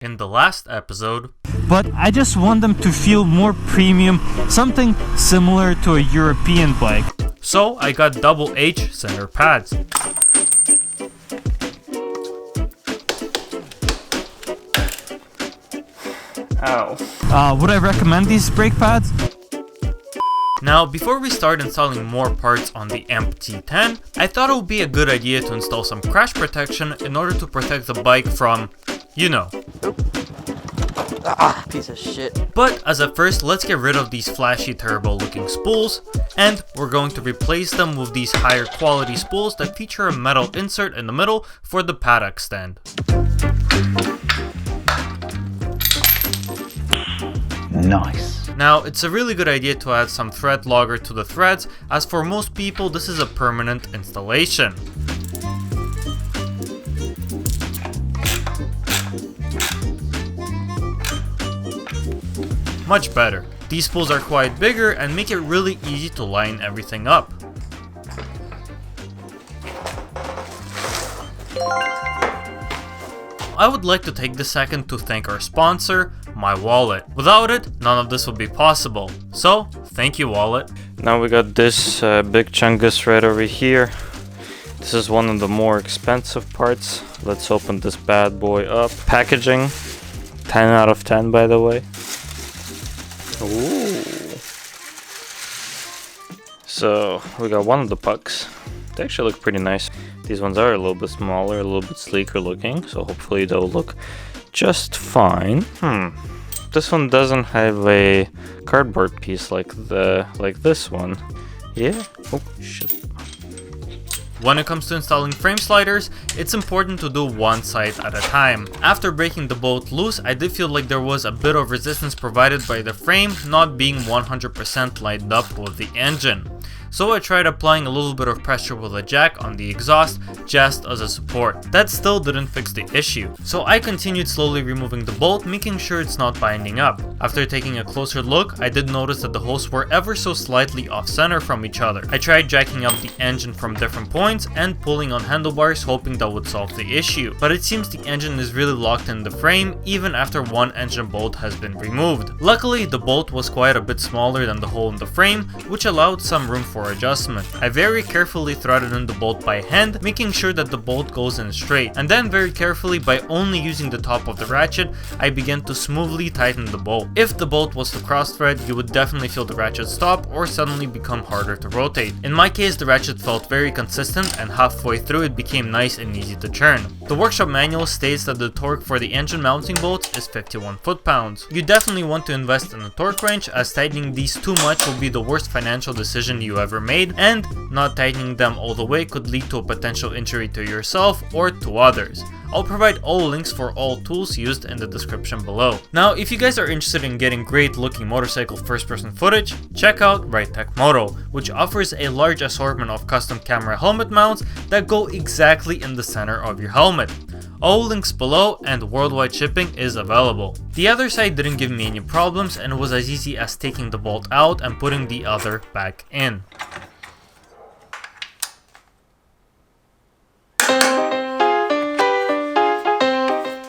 in the last episode. But I just want them to feel more premium, something similar to a European bike. So I got double H center pads. Ow. Would I recommend these brake pads? Now, before we start installing more parts on the MT-10, I thought it would be a good idea to install some crash protection in order to protect the bike from, you know. Piece of shit. But as a first, let's get rid of these flashy turbo looking spools, and we're going to replace them with these higher quality spools that feature a metal insert in the middle for the paddock stand. Nice. Now, it's a really good idea to add some thread logger to the threads, as for most people this is a permanent installation. Much better. These spools are quite bigger and make it really easy to line everything up. I would like to take this second to thank our sponsor, my wallet. Without it, none of this would be possible. So, thank you, wallet. Now we got this big chungus right over here. This is one of the more expensive parts. Let's open this bad boy up. Packaging, 10 out of 10 by the way. Ooh. So we got one of the pucks. They actually look pretty nice. These ones are a little bit smaller, a little bit sleeker looking, so hopefully they'll look just fine. This one doesn't have a cardboard piece like this one. Yeah. Oh shit. When it comes to installing frame sliders, it's important to do one side at a time. After breaking the bolt loose, I did feel like there was a bit of resistance provided by the frame not being 100% lined up with the engine. So I tried applying a little bit of pressure with a jack on the exhaust just as a support. That still didn't fix the issue. So I continued slowly removing the bolt, making sure it's not binding up. After taking a closer look, I did notice that the holes were ever so slightly off center from each other. I tried jacking up the engine from different points and pulling on handlebars, hoping that would solve the issue. But it seems the engine is really locked in the frame even after one engine bolt has been removed. Luckily, the bolt was quite a bit smaller than the hole in the frame, which allowed some room for adjustment. I very carefully threaded in the bolt by hand, making sure that the bolt goes in straight, and then very carefully, by only using the top of the ratchet, I began to smoothly tighten the bolt. If the bolt was to cross thread, you would definitely feel the ratchet stop or suddenly become harder to rotate. In my case, the ratchet felt very consistent, and halfway through it became nice and easy to turn. The workshop manual states that the torque for the engine mounting bolts is 51 foot-pounds. You definitely want to invest in a torque wrench, as tightening these too much will be the worst financial decision you ever made, and not tightening them all the way could lead to a potential injury to yourself or to others. I'll provide all links for all tools used in the description below. Now, if you guys are interested in getting great looking motorcycle first person footage, check out Lightech Moto, which offers a large assortment of custom camera helmet mounts that go exactly in the center of your helmet. All links below, and worldwide shipping is available. The other side didn't give me any problems and was as easy as taking the bolt out and putting the other back in.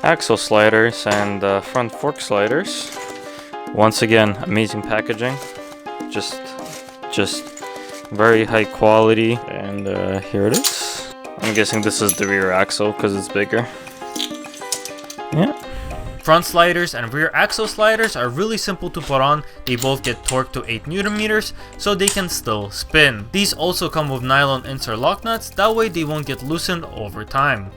Axle sliders and front fork sliders. Once again, amazing packaging. Just very high quality, and here it is. I'm guessing this is the rear axle because it's bigger. Yeah. Front sliders and rear axle sliders are really simple to put on. They both get torqued to 8 Nm, so they can still spin. These also come with nylon insert lock nuts, that way they won't get loosened over time.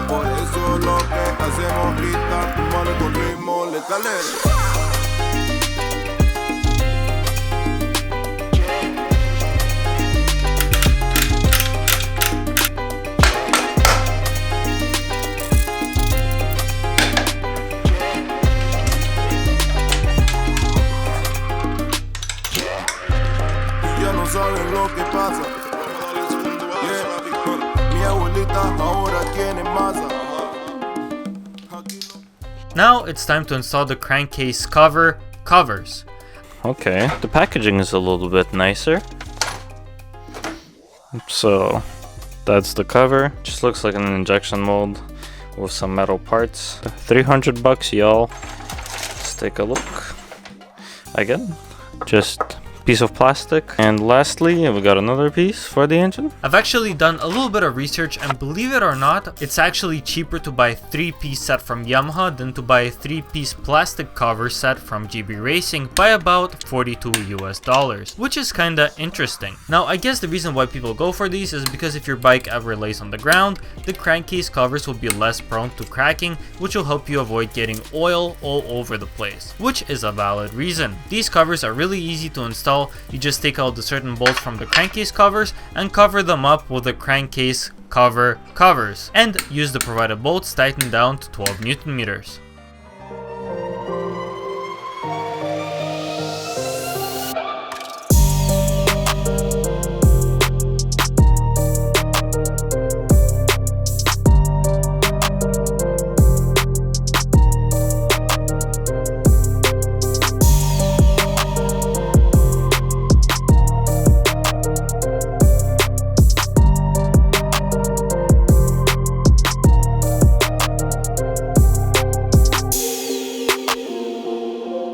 Por eso lo que hacemos gritar, tumbarle con ritmo letal. ya no saben lo que pasa. Yeah. Mi abuelita ahora tiene masa. Now it's time to install the crankcase covers. Okay, the packaging is a little bit nicer. So that's the cover. Just looks like an injection mold with some metal parts. $300, y'all. Let's take a look. Again, just piece of plastic. And lastly, we got another piece for the engine. I've actually done a little bit of research, and believe it or not, it's actually cheaper to buy a 3-piece set from Yamaha than to buy a 3-piece plastic cover set from GB Racing by about $42 US, which is kinda interesting. Now, I guess the reason why people go for these is because if your bike ever lays on the ground, the crankcase covers will be less prone to cracking, which will help you avoid getting oil all over the place, which is a valid reason. These covers are really easy to install. You just take out the certain bolts from the crankcase covers and cover them up with the crankcase covers, and use the provided bolts tightened down to 12 Newton meters.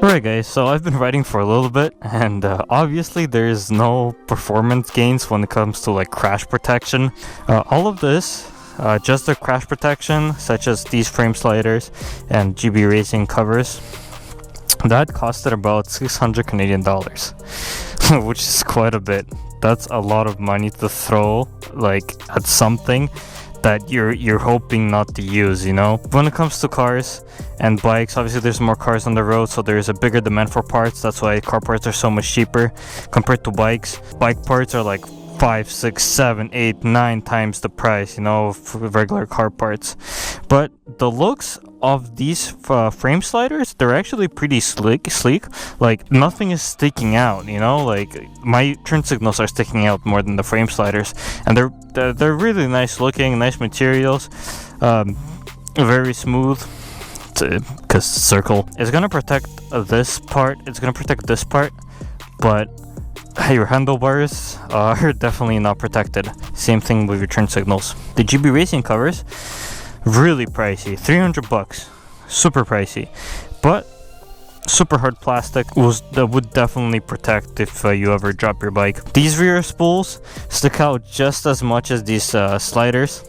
Alright guys, so I've been riding for a little bit, and obviously there's no performance gains when it comes to like crash protection. All of this, just the crash protection, such as these frame sliders and GB Racing covers, that costed about 600 Canadian dollars, which is quite a bit. That's a lot of money to throw like at something that you're hoping not to use, you know. When it comes to cars and bikes, obviously there's more cars on the road, so there's a bigger demand for parts. That's why car parts are so much cheaper compared to bikes. Bike parts are like 5, 6, 7, 8, 9 times the price, you know, of regular car parts. But the looks of these frame sliders, they're actually pretty sleek. Like nothing is sticking out, you know. Like my turn signals are sticking out more than the frame sliders, and they're really nice looking, nice materials, very smooth. Because circle is gonna protect this part. It's gonna protect this part, but your handlebars are definitely not protected. Same thing with your turn signals. The GB Racing covers, really pricey, $300, super pricey, but super hard plastic that would definitely protect if you ever drop your bike. These rear spools stick out just as much as these sliders.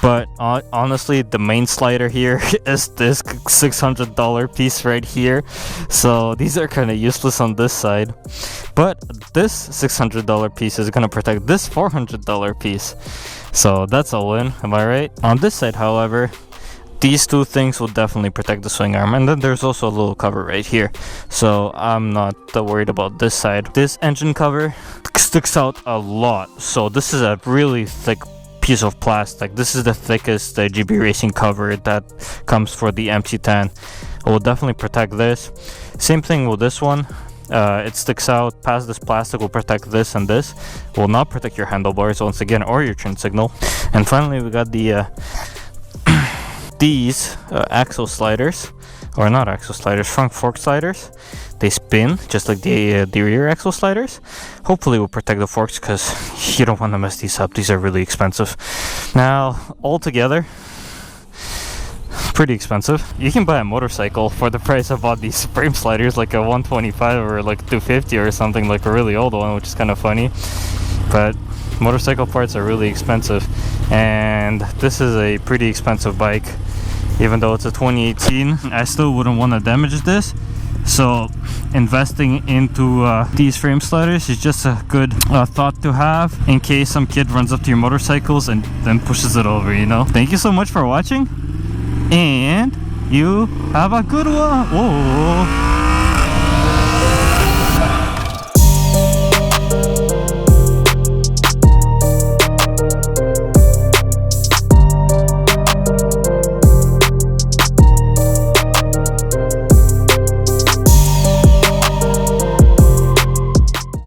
But honestly, the main slider here is this $600 piece right here. So these are kind of useless on this side. But this $600 piece is going to protect this $400 piece. So that's a win, am I right? On this side, however, these two things will definitely protect the swing arm. And then there's also a little cover right here. So I'm not worried about this side. This engine cover sticks out a lot. So this is a really thick piece of plastic. This is the thickest GB Racing cover that comes for the MT-10. It will definitely protect this. Same thing with this one. It sticks out past this plastic, will protect this, and this will not protect your handlebars once again, or your turn signal. And finally, we got the these axle sliders, or not axle sliders, front fork sliders. They spin just like the rear axle sliders. Hopefully will protect the forks, because you don't want to mess these up. These are really expensive. Now, altogether, pretty expensive. You can buy a motorcycle for the price of all these frame sliders, like a 125 or like 250 or something, like a really old one, which is kind of funny. But motorcycle parts are really expensive, and this is a pretty expensive bike. Even though it's a 2018, I still wouldn't want to damage this. So investing into these frame sliders is just a good thought to have in case some kid runs up to your motorcycles and then pushes it over, you know. Thank you so much for watching, and you have a good one. Whoa.